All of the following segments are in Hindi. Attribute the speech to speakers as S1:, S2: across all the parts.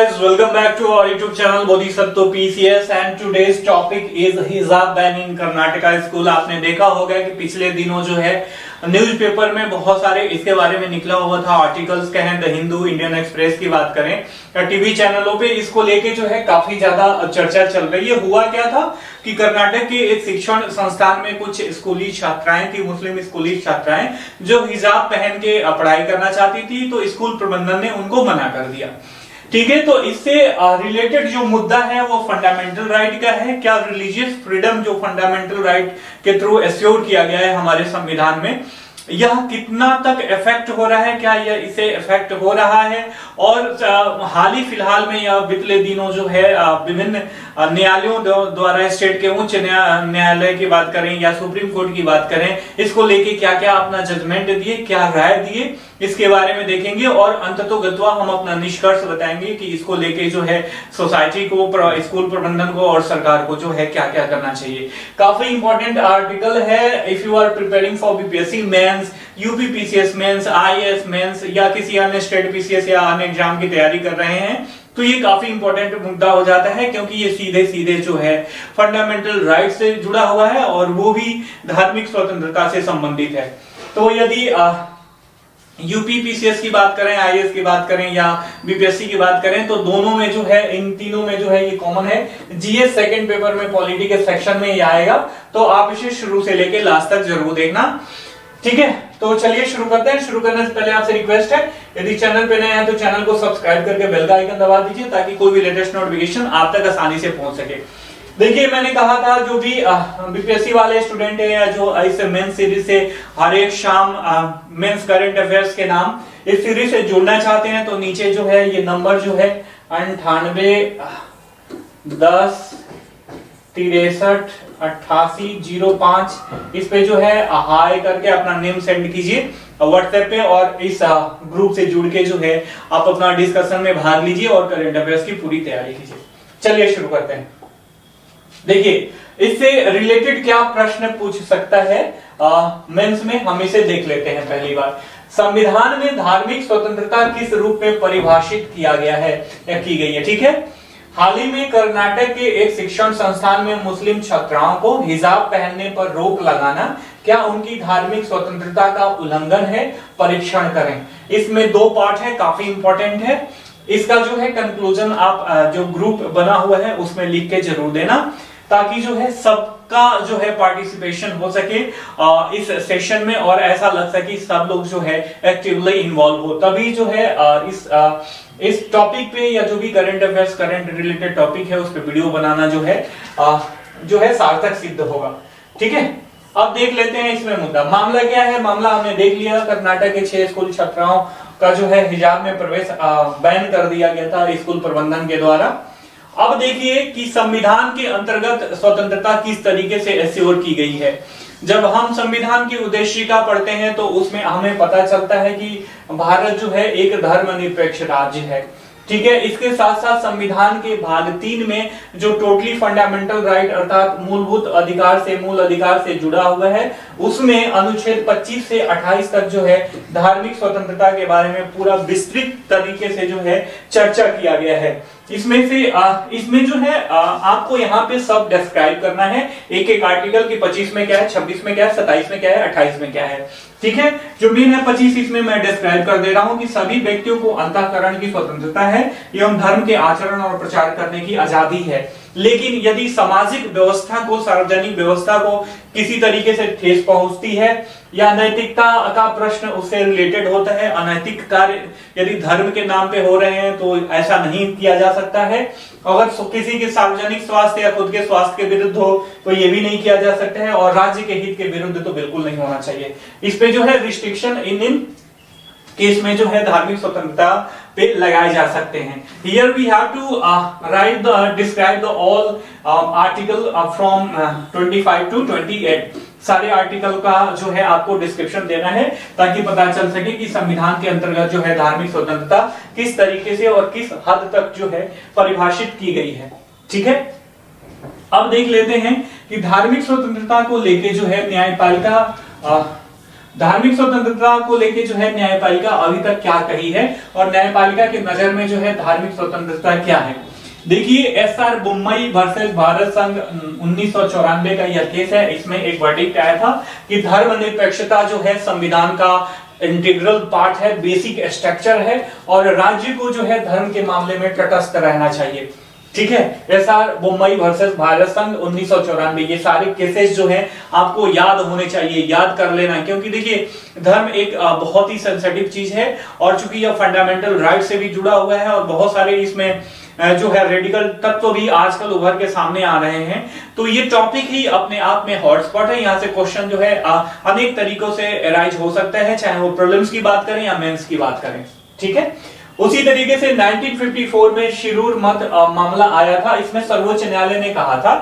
S1: guys, welcome back to our YouTube channel Bodhisattva PCS and today's topic is hijab ban in Karnataka school। आपने देखा होगा कि पिछले दिनों जो है न्यूज़पेपर में बहुत सारे इसके बारे में निकला हुआ था आर्टिकल्स, कहें द हिंदू, इंडियन एक्सप्रेस की बात करें या टीवी चैनलों पे इसको लेके जो है काफी ज्यादा चर्चा चल रही है। हुआ क्या था कि कर्नाटक के एक शिक्षण संस्थान में कुछ स्कूली छात्राएं थी, मुस्लिम स्कूली छात्राएं जो हिजाब पहन के पढ़ाई करना चाहती थी, तो स्कूल प्रबंधन ने उनको मना कर दिया। ठीक है, तो इससे रिलेटेड जो मुद्दा है वो फंडामेंटल राइट का है। क्या रिलीजियस फ्रीडम जो फंडामेंटल राइट के थ्रू एश्योर किया गया है हमारे संविधान में, यह कितना तक इफेक्ट हो रहा है, क्या यह इसे इफेक्ट हो रहा है। और हाल ही फिलहाल में या बीते दिनों जो है विभिन्न न्यायालयों द्वारा, स्टेट के उच्च न्यायालय की बात करें या सुप्रीम कोर्ट की बात करें, इसको लेके क्या क्या अपना जजमेंट दिए, क्या राय दिए, इसके बारे में देखेंगे और अंततोगत्वा हम अपना निष्कर्ष बताएंगे कि इसको लेके जो है सोसाइटी को, स्कूल प्रबंधन को और सरकार को जो है क्या क्या करना चाहिए। काफी इंपॉर्टेंट आर्टिकल है। If you are preparing for BPSC mains, UP PCS mains, IAS mains या किसी अन्य स्टेट पीसीएस या अन्य एग्जाम की तैयारी कर रहे हैं तो ये काफी इंपॉर्टेंट मुद्दा हो जाता है, क्योंकि ये सीधे सीधे जो है फंडामेंटल राइट से जुड़ा हुआ है और वो भी धार्मिक स्वतंत्रता से संबंधित है। तो यदि यूपी पीसीएस की बात करें, आईएएस की बात करें या बीपीएससी की बात करें, तो दोनों में जो है, इन तीनों में जो है ये कॉमन है। जीएस सेकंड पेपर में पॉलिटी के सेक्शन में ये आएगा, तो आप इसे शुरू से लेके लास्ट तक जरूर देखना। ठीक है, तो चलिए शुरू करते हैं। शुरू करने से पहले आपसे रिक्वेस्ट है, यदि चैनल पे नए हैं तो चैनल को सब्सक्राइब करके बेल का आइकन दबा दीजिए ताकि कोई भी लेटेस्ट नोटिफिकेशन आप तक आसानी से पहुंच सके। देखिए, मैंने कहा था जो भी बीपीएससी वाले स्टूडेंट है या जो इस मेंस सीरीज से हर एक शाम मेंस करंट अफेयर्स के नाम इस सीरीज से जुड़ना चाहते हैं, तो नीचे जो है ये नंबर जो है 98 10 63 88 05, इस पे जो है हाय करके अपना नेम सेंड कीजिए व्हाट्सएप पे और इस ग्रुप से जुड़ के जो है आप अपना डिस्कशन में भाग लीजिए और करंट अफेयर्स की पूरी तैयारी कीजिए। चलिए शुरू करते हैं। देखिए, इससे रिलेटेड क्या प्रश्न पूछ सकता है मेंस में, हम इसे देख लेते हैं। पहली बार, संविधान में धार्मिक स्वतंत्रता किस रूप में परिभाषित किया गया है या की गई है। ठीक है, हाल ही में कर्नाटक के एक शिक्षण संस्थान में मुस्लिम छात्राओं को हिजाब पहनने पर रोक लगाना क्या उनकी धार्मिक स्वतंत्रता का उल्लंघन है, परीक्षण करें। इसमें दो पार्ट है, काफी इंपॉर्टेंट है। इसका जो है कंक्लूजन आप जो ग्रुप बना हुआ है उसमें लिख के जरूर देना, ताकि जो है सबका जो है पार्टिसिपेशन हो सके इस सेशन में और ऐसा लग सके सब लोग जो है एक्टिवली इन्वॉल्व हो, तभी जो है इस टॉपिक पे या जो भी current affairs, current related topic है उस पे वीडियो बनाना जो है सार्थक सिद्ध होगा। ठीक है, अब देख लेते हैं इसमें मुद्दा। मामला क्या है, मामला हमने देख लिया। कर्नाटक के 6 स्कूल छात्राओं का जो है हिजाब में प्रवेश बैन कर दिया गया था स्कूल प्रबंधन के द्वारा। अब देखिए कि संविधान के अंतर्गत स्वतंत्रता किस तरीके से एश्योर की गई है। जब हम संविधान की उद्देशिका पढ़ते हैं तो उसमें हमें पता चलता है कि भारत जो है एक धर्मनिरपेक्ष राज्य है। ठीक है, इसके साथ साथ संविधान के भाग 3 में जो टोटली फंडामेंटल राइट अर्थात मूलभूत अधिकार से, मूल अधिकार से जुड़ा हुआ है, उसमें अनुच्छेद 25 से 28 तक जो है धार्मिक स्वतंत्रता के बारे में पूरा विस्तृत तरीके से जो है चर्चा किया गया है। इसमें से इसमें जो है आपको यहाँ पे सब डिस्क्राइब करना है, एक एक आर्टिकल की 25 में क्या है, 26 में क्या है, 27 में क्या है, 28 में क्या है। ठीक है, जो मेन है 25, इसमें मैं डिस्क्राइब कर दे रहा हूं कि सभी व्यक्तियों को अंतःकरण की स्वतंत्रता है एवं धर्म के आचरण और प्रचार करने की आजादी है, लेकिन यदि सामाजिक व्यवस्था को, सार्वजनिक व्यवस्था को किसी तरीके से ठेस पहुंचती है या नैतिकता का प्रश्न उससे रिलेटेड होता है, अनैतिक कार्य यदि धर्म के नाम पे हो रहे हैं तो ऐसा नहीं किया जा सकता है। अगर किसी के सार्वजनिक स्वास्थ्य या खुद के स्वास्थ्य के विरुद्ध हो तो ये भी नहीं किया जा सकता है, और राज्य के हित के विरुद्ध तो बिल्कुल नहीं होना चाहिए। इस पे जो है रिस्ट्रिक्शन इन केस में जो है धार्मिक स्वतंत्रता पे लगाए जा सकते हैं। Here we have to describe the all article from 25 to 28। सारे आर्टिकल का जो है आपको डिस्क्रिप्शन देना है ताकि पता चल सके कि संविधान के अंतर्गत जो है धार्मिक स्वतंत्रता किस तरीके से और किस हद तक जो है परिभाषित की गई है। ठीक है, अब देख लेते हैं कि धार्मिक स्वतंत्रता को लेके जो है न्यायपालिका धार्मिक स्वतंत्रता को लेके जो है न्यायपालिका अभी तक क्या कही है और न्यायपालिका की नजर में जो है धार्मिक स्वतंत्रता क्या है। देखिए एसआर बोम्मई वर्सेस भारत संघ 1994 का यह केस है। इसमें एक वर्डिक्ट आया था कि धर्मनिरपेक्षता जो है संविधान का इंटीग्रल पार्ट है, बेसिक स्ट्रक्चर है और राज्य को जो है धर्म के मामले में तटस्थ रहना चाहिए। ठीक है, एसआर बोम्मई वर्सेस भारत संघ 1994, ये सारे केसेस जो हैं आपको याद होने चाहिए, याद कर लेना, क्योंकि देखिए धर्म एक बहुत ही सेंसिटिव चीज है और चूंकि यह फंडामेंटल राइट से भी जुड़ा हुआ है और बहुत सारे इसमें जो है रेडिकल तत्व भी आजकल उभर के सामने आ रहे हैं, तो ये टॉपिक ही अपने आप में हॉटस्पॉट है। यहाँ से क्वेश्चन जो है अनेक तरीकों से राइज हो सकता है, चाहे वो प्रीलिम्स की बात करें या मेंस की बात करें। ठीक है, उसी तरीके से 1954 में शिरूर मत मामला आया था। इसमें सर्वोच्च न्यायालय ने कहा था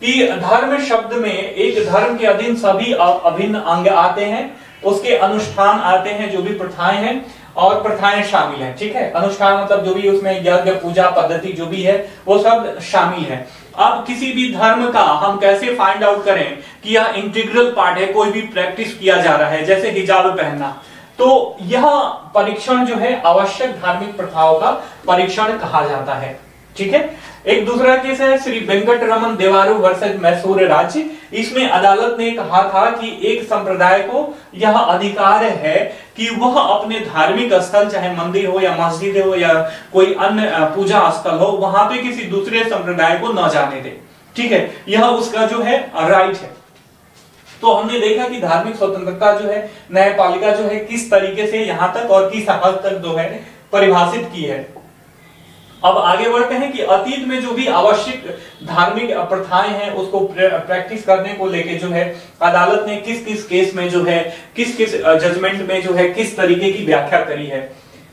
S1: कि धर्म शब्द में एक धर्म के अधीन सभी अभिन्न अंग आते हैं, उसके अनुष्ठान आते हैं, जो भी प्रथाएं हैं और प्रथाएं शामिल हैं। ठीक है, अनुष्ठान मतलब जो भी उसमें यज्ञ पूजा पद्धति जो भी है वो सब शामिल है। अब किसी भी धर्म का हम कैसे फाइंड आउट करें कि यह इंटीग्रल पार्ट है, कोई भी प्रैक्टिस किया जा रहा है, जैसे हिजाब पहनना, तो यह परीक्षण जो है आवश्यक धार्मिक प्रथाओं का परीक्षण कहा जाता है। ठीक है, एक दूसरा केस है श्री वेंकटरमन देवारू वर्सेस मैसूर राज्य। इसमें अदालत ने कहा था कि एक संप्रदाय को यह अधिकार है कि वह अपने धार्मिक स्थल, चाहे मंदिर हो या मस्जिद हो या कोई अन्य पूजा स्थल हो, वहां पे किसी दूसरे संप्रदाय को न जाने दे। ठीक है, यह उसका जो है राइट है। तो हमने देखा कि धार्मिक स्वतंत्रता जो है न्यायपालिका जो है किस तरीके से यहां तक और किस हद तक जो है परिभाषित की है। अब आगे बढ़ते हैं कि अतीत में जो भी आवश्यक धार्मिक प्रथाएं हैं उसको प्रैक्टिस करने को लेके जो है अदालत ने किस किस केस में जो है किस किस जजमेंट में जो है किस तरीके की व्याख्या करी है।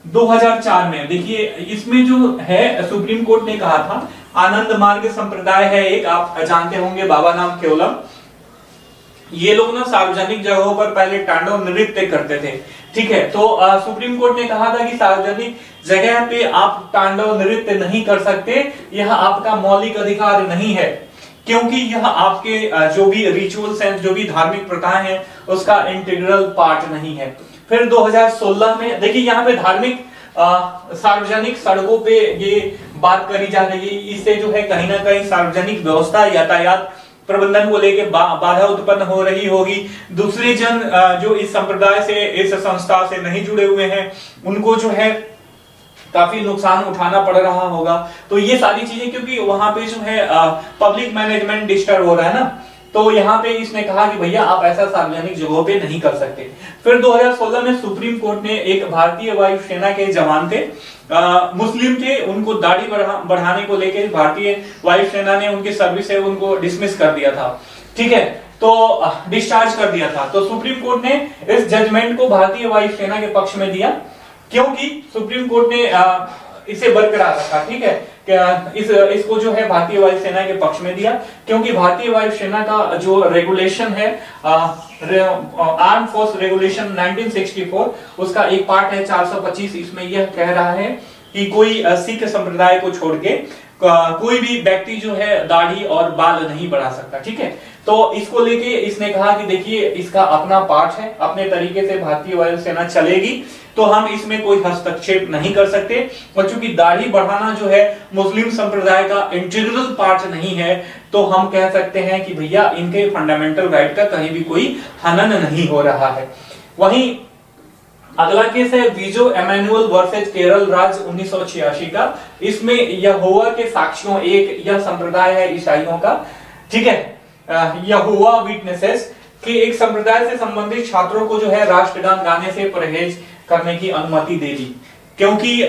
S1: 2004 में देखिए इसमें जो है सुप्रीम कोर्ट ने कहा था, आनंद मार्ग संप्रदाय है एक, आप जानते होंगे, बाबा नाम केवलम, ये लोग ना सार्वजनिक जगहों पर पहले तांडव नृत्य करते थे। ठीक है, तो सुप्रीम कोर्ट ने कहा था कि सार्वजनिक जगह पे आप तांडव नृत्य नहीं कर सकते, यह आपका मौलिक अधिकार नहीं है, क्योंकि यह आपके जो भी रिचुअल्स हैं, जो भी धार्मिक प्रथाएं हैं, उसका इंटीग्रल पार्ट नहीं है। फिर 2016 में देखिए यहाँ पे धार्मिक सार्वजनिक सड़कों पे ये बात करी जा रही है, इससे जो है कहीं ना कहीं सार्वजनिक व्यवस्था, यातायात प्रबंधन को लेके बाधा उत्पन्न हो रही होगी। दूसरे जन जो इस संप्रदाय से, इस संस्था से नहीं जुड़े हुए हैं, उनको जो है काफी नुकसान उठाना पड़ रहा होगा। तो ये सारी चीजें, क्योंकि वहां पे जो है पब्लिक मैनेजमेंट डिस्टर्ब हो रहा है ना, तो यहाँ पे इसने कहा कि भैया आप ऐसा सार्वजनिक जगहों पे नहीं कर सकते। फिर 2016 में सुप्रीम कोर्ट ने एक भारतीय वायुसेना के जवान थे, मुस्लिम थे, उनको दाढ़ी बढ़ाने को लेकर भारतीय वायुसेना ने उनकी सर्विस से उनको डिसमिस कर दिया था। ठीक है, तो डिस्चार्ज कर दिया था। तो सुप्रीम कोर्ट ने इस जजमेंट को भारतीय वायुसेना के पक्ष में दिया, क्योंकि सुप्रीम कोर्ट ने इसे बरकरार रखा। ठीक है, इसको जो है भारतीय वायुसेना के पक्ष में दिया, क्योंकि भारतीय वायुसेना का जो रेगुलेशन है, आर्म फोर्स रेगुलेशन 1964, उसका एक पार्ट है 425, इसमें यह कह रहा है कि कोई सिख संप्रदाय को छोड़ के कोई भी व्यक्ति जो है दाढ़ी और बाल नहीं बढ़ा सकता। ठीक है, तो इसको लेके इसने कहा कि देखिए इसका अपना पार्ट है, अपने तरीके से भारतीय वायुसेना चलेगी, तो हम इसमें कोई हस्तक्षेप नहीं कर सकते। और चूंकि दाढ़ी बढ़ाना जो है मुस्लिम संप्रदाय का इंटीग्रल पार्ट नहीं है, तो हम कह सकते हैं कि भैया इनके फंडामेंटल राइट का कहीं भी कोई हनन नहीं हो रहा है। वहीं अगला केस है वीजो एमेनुअल वर्सेस केरल राज्य 1986 का। इसमें यहोवा के साक्ष्यों, एक यह संप्रदाय है ईसाइयों का, ठीक है, यहोवा विटनेसेस के एक संप्रदाय से संबंधित छात्रों को जो है राष्ट्रगान गाने से परहेज करने की अनुमति दे दी, क्योंकि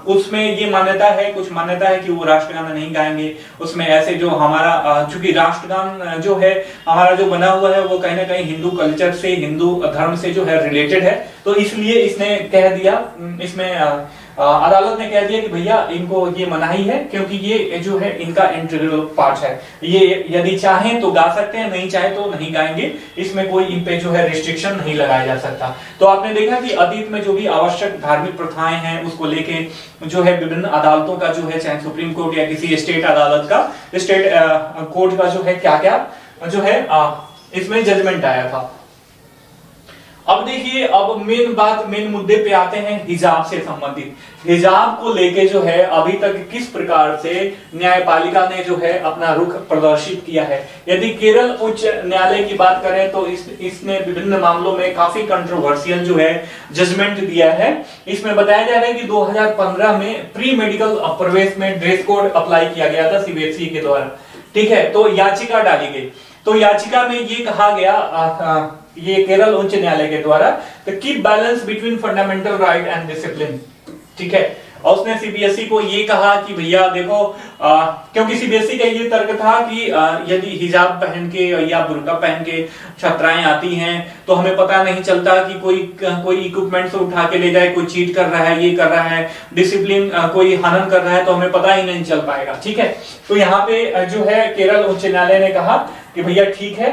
S1: उसमें ये मान्यता है, कुछ मान्यता है कि वो राष्ट्रगान नहीं गाएंगे। उसमें ऐसे जो हमारा चूंकि राष्ट्रगान जो है हमारा जो बना हुआ है वो कहीं ना कहीं हिंदू कल्चर से, हिंदू धर्म से जो है रिलेटेड है, तो इसलिए इसने कह दिया, इसमें अदालत ने कह दिया कि भैया इनको ये मनाही है, क्योंकि ये जो है इनका इंटीग्रल पार्ट है, ये यदि चाहें तो गा सकते हैं, नहीं चाहे तो नहीं गाएंगे, इसमें कोई इन पे जो है रिस्ट्रिक्शन नहीं लगाया जा सकता। तो आपने देखा कि अतीत में जो भी आवश्यक धार्मिक प्रथाएं हैं उसको लेके जो है विभिन्न अदालतों का जो है, चाहे सुप्रीम कोर्ट या किसी स्टेट अदालत का, स्टेट कोर्ट का जो है क्या क्या जो है इसमें जजमेंट आया था। अब देखिए, अब मेन मुद्दे पे आते हैं हिजाब से संबंधित। हिजाब को लेके जो है अभी तक किस प्रकार से न्यायपालिका ने जो है अपना रुख प्रदर्शित किया है। यदि केरल उच्च न्यायालय की बात करें तो इसने विभिन्न मामलों में काफी कंट्रोवर्शियल जो है जजमेंट दिया है। इसमें बताया जा रहा है कि 2015 में प्री मेडिकल प्रवेश में ड्रेस कोड अप्लाई किया गया था सीबीएसई के द्वारा, ठीक है। तो याचिका डाली गई, तो याचिका में ये कहा गया ये केरल उच्च न्यायालय के द्वारा, तो keep balance between fundamental right and discipline, ठीक है। और उसने सीबीएसई को ये कहा कि भैया देखो, क्योंकि सीबीएसई का ये तर्क था कि यदि हिजाब पहन के या बुर्का पहन के छात्राएं आती हैं तो हमें पता नहीं चलता कि कोई इक्विपमेंट से उठा के ले जाए, कोई चीट कर रहा है, ये कर रहा है, डिसिप्लिन कोई हनन कर रहा है, तो हमें पता ही नहीं चल पाएगा, ठीक है। तो यहाँ पे जो है केरल उच्च न्यायालय ने कहा कि भैया ठीक है,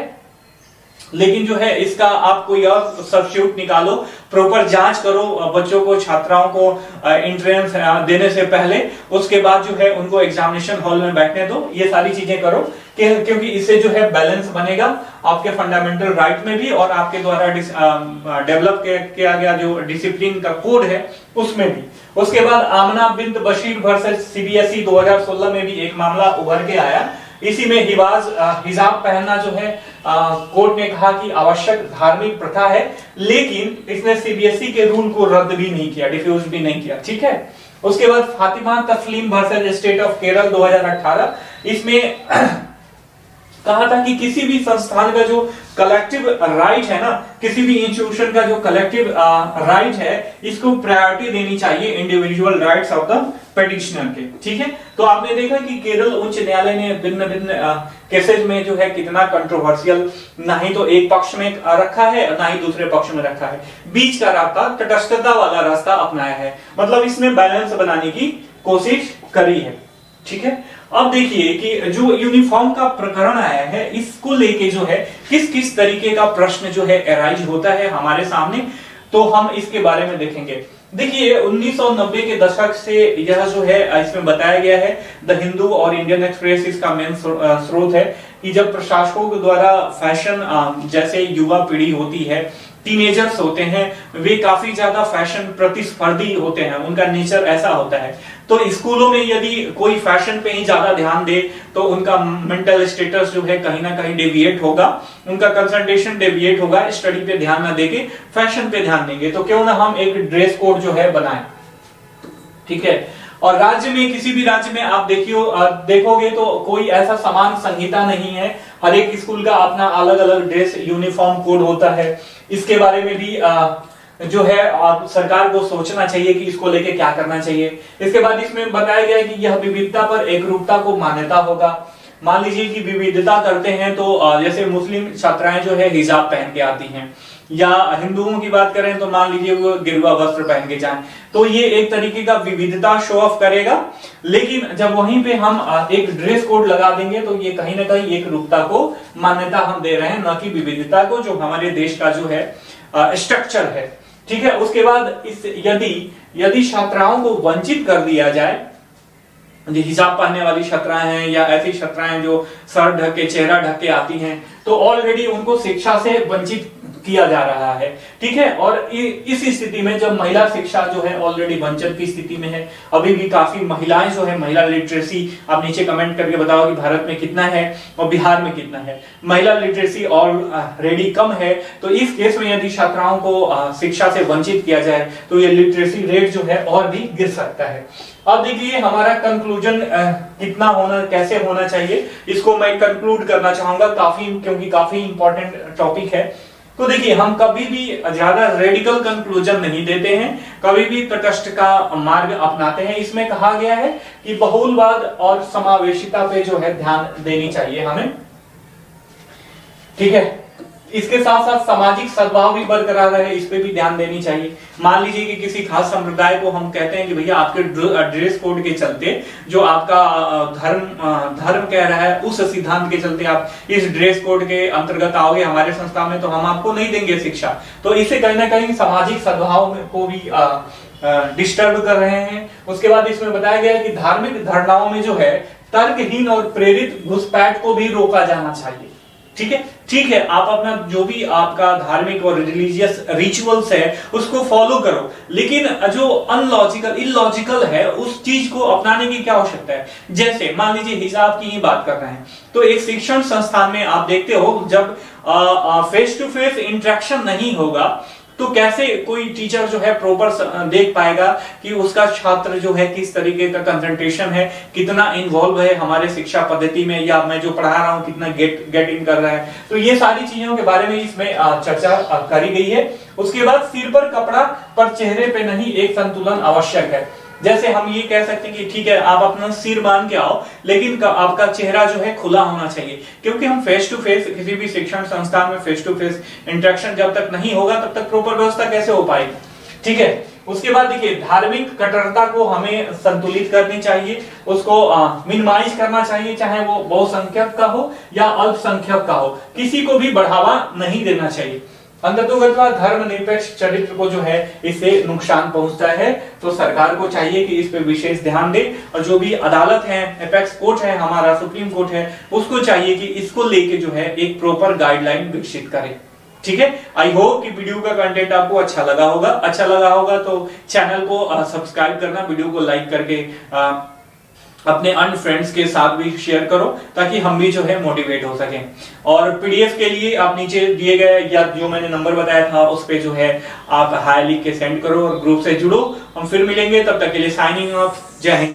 S1: लेकिन जो है इसका आप कोई और सब्स्टिट्यूट निकालो, प्रॉपर जांच करो बच्चों को, छात्राओं को एंट्रेंस देने से पहले, उसके बाद जो है उनको एग्जामिनेशन हॉल में बैठने दो, ये सारी चीजें करो क्योंकि इससे जो है बैलेंस बनेगा आपके फंडामेंटल राइट में भी और आपके द्वारा डेवलप किया गया जो डिसिप्लिन का कोड है उसमें भी। उसके बाद आमना बिन्त बशीर वर्सेस सीबीएसई 2016 में भी एक मामला उभर के आया। इसी में हिजाब पहनना जो है कोर्ट ने कहा कि आवश्यक धार्मिक प्रथा है, लेकिन इसने सीबीएसई के रूल को रद्द भी नहीं किया, डिफ्यूज भी नहीं किया, ठीक है। उसके बाद फातिमा तस्लीम वर्सेस स्टेट ऑफ केरल 2018, इसमें कहा था कि किसी भी संस्थान का जो कलेक्टिव राइट है ना, किसी भी इंस्टीट्यूशन का जो कलेक्टिव राइट है, इसको प्रायोरिटी देनी चाहिए individual rights of the petitioner के, ठीक है। तो आपने देखा कि केरल उच्च न्यायालय ने भिन्न केसेज में जो है कितना कंट्रोवर्शियल, ना ही तो एक पक्ष में रखा है ना ही दूसरे पक्ष में रखा है, बीच का रास्ता, तटस्थता वाला रास्ता अपनाया है, मतलब इसमें बैलेंस बनाने की कोशिश करी है, ठीक है। अब देखिए कि जो यूनिफॉर्म का प्रकरण आया है, इसको लेके जो है किस किस तरीके का प्रश्न जो है अराइज होता है हमारे सामने, तो हम इसके बारे में देखेंगे। देखिए 1990 के दशक से यह जो है इसमें बताया गया है, द हिंदू और इंडियन एक्सप्रेस इसका मेन स्रोत है, कि जब प्रशासकों के द्वारा फैशन, जैसे युवा पीढ़ी होती है, टीनेजर्स होते हैं, वे काफी ज्यादा फैशन प्रतिस्पर्धी होते हैं, उनका नेचर ऐसा होता है। तो स्कूलों में यदि कोई फैशन पे ही ज्यादा ध्यान दे तो उनका मेंटल स्टेटस जो है कहीं ना कहीं डेविएट होगा, उनका कंसंट्रेशन डेविएट होगा, स्टडी पे ध्यान ना देके फैशन पे ध्यान देंगे। तो क्यों ना हम एक ड्रेस कोड जो है बनाएं, ठीक है। और राज्य में, किसी भी राज्य में आप देखोगे तो कोई ऐसा समान संहिता नहीं है, हर एक स्कूल का अपना अलग अलग ड्रेस यूनिफॉर्म कोड होता है। इसके बारे में भी जो है सरकार को सोचना चाहिए कि इसको लेके क्या करना चाहिए। इसके बाद इसमें बताया गया है कि यह विविधता पर एकरूपता को मान्यता होगा। मान लीजिए कि विविधता करते हैं तो जैसे मुस्लिम छात्राएं जो है हिजाब पहन के आती हैं, या हिंदुओं की बात करें तो मान लीजिए वो गिरवा वस्त्र पहन के जाएं, तो ये एक तरीके का विविधता शो ऑफ करेगा। लेकिन जब वहीं पे हम एक ड्रेस कोड लगा देंगे तो ये कहीं ना कहीं एक रूपता को मान्यता हम दे रहे हैं, न कि विविधता को, जो हमारे देश का जो है स्ट्रक्चर है, ठीक है। उसके बाद यदि छात्राओं को वंचित कर दिया जाए, जो हिजाब पहनने वाली छात्राएं हैं या ऐसी छात्राएं जो सर ढक के, चेहरा ढक के आती हैं, तो ऑलरेडी उनको शिक्षा से वंचित किया जा रहा है, ठीक है। और इस स्थिति में जब महिला शिक्षा जो है ऑलरेडी वंचित की स्थिति में है, अभी भी काफी महिलाएं जो है, महिला लिटरेसी, आप नीचे कमेंट करके बताओ कि भारत में कितना है और बिहार में कितना है। महिला लिटरेसी ऑलरेडी कम है, तो इस केस में यदि छात्राओं को शिक्षा से वंचित किया जाए तो ये लिटरेसी रेट जो है और भी गिर सकता है। अब देखिए हमारा कंक्लूजन कितना होना, कैसे होना चाहिए, इसको मैं कंक्लूड करना चाहूंगा, क्योंकि काफी इंपॉर्टेंट टॉपिक है। तो देखिए हम कभी भी ज्यादा रेडिकल कंक्लूजन नहीं देते हैं, कभी भी तटस्थ का मार्ग अपनाते हैं। इसमें कहा गया है कि बहुलवाद और समावेशिता पे जो है ध्यान देनी चाहिए हमें, ठीक है। इसके साथ साथ सामाजिक सद्भाव भी बरकरार रहे, इस पे भी ध्यान देनी चाहिए। मान लीजिए कि किसी खास संप्रदाय को हम कहते हैं कि भैया आपके ड्रेस कोड के चलते, जो आपका धर्म कह रहा है, उस सिद्धांत के चलते आप इस ड्रेस कोड के अंतर्गत आओगे हमारे संस्था में, तो हम आपको नहीं देंगे शिक्षा। तो इससे कहीं ना कहीं सामाजिक सद्भाव को भी डिस्टर्ब कर रहे हैं। उसके बाद इसमें बताया गया है कि धार्मिक धारणाओं में जो है तर्कहीन और प्रेरित घुसपैठ को भी रोका जाना चाहिए, ठीक है, आप अपना जो भी आपका धार्मिक और रिलीजियस रिचुअल्स है उसको फॉलो करो, लेकिन जो अनलॉजिकल इलॉजिकल है उस चीज को अपनाने की क्या आवश्यकता है। जैसे मान लीजिए हिजाब की ही बात कर रहे हैं, तो एक शिक्षण संस्थान में आप देखते हो जब फेस टू फेस इंटरेक्शन नहीं होगा तो कैसे कोई टीचर जो है प्रॉपर देख पाएगा कि उसका छात्र जो है किस तरीके का कंसंट्रेशन है, कितना इन्वॉल्व है हमारे शिक्षा पद्धति में, या मैं जो पढ़ा रहा हूं कितना गेट इन कर रहा है। तो ये सारी चीजों के बारे में इसमें चर्चा करी गई है। उसके बाद सिर पर कपड़ा पर चेहरे पे नहीं, एक संतुलन आवश्यक है। जैसे हम ये कह सकते हैं कि ठीक है आप अपना सिर बांध के आओ, लेकिन आपका चेहरा जो है खुला होना चाहिए, क्योंकि हम फेस टू फेस किसी भी शिक्षण संस्थान में फेस टू फेस इंटरेक्शन जब तक नहीं होगा तब तक प्रॉपर व्यवस्था कैसे हो पाएगी। ठीक है, उसके बाद देखिए धार्मिक कट्टरता को हमें संतुलित करनी चाहिए, उसको मिनिमाइज करना चाहिए, चाहे वो बहुसंख्यक का हो या अल्पसंख्यक का हो, किसी को भी बढ़ावा नहीं देना चाहिए। अंततोगत्वा धर्मनिरपेक्ष चरित्र को जो है इससे नुकसान पहुंचता है, तो सरकार को चाहिए कि इस पे विशेष ध्यान दे, और जो भी अदालत है, एपेक्स कोर्ट है, हमारा सुप्रीम कोर्ट है, उसको चाहिए कि इसको लेके जो है एक प्रॉपर गाइडलाइन विकसित करे। ठीक है, आई होप कि वीडियो का कंटेंट आपको अच्छा लगा होगा तो चैनल को सब्सक्राइब करना, वीडियो को लाइक करके अपने अन्य फ्रेंड्स के साथ भी शेयर करो, ताकि हम भी जो है मोटिवेट हो सकें। और पीडीएफ के लिए आप नीचे दिए गए या जो मैंने नंबर बताया था उस पे जो है आप हाई लिख के सेंड करो और ग्रुप से जुड़ो। हम फिर मिलेंगे, तब तक के लिए साइनिंग ऑफ, जय हिंद।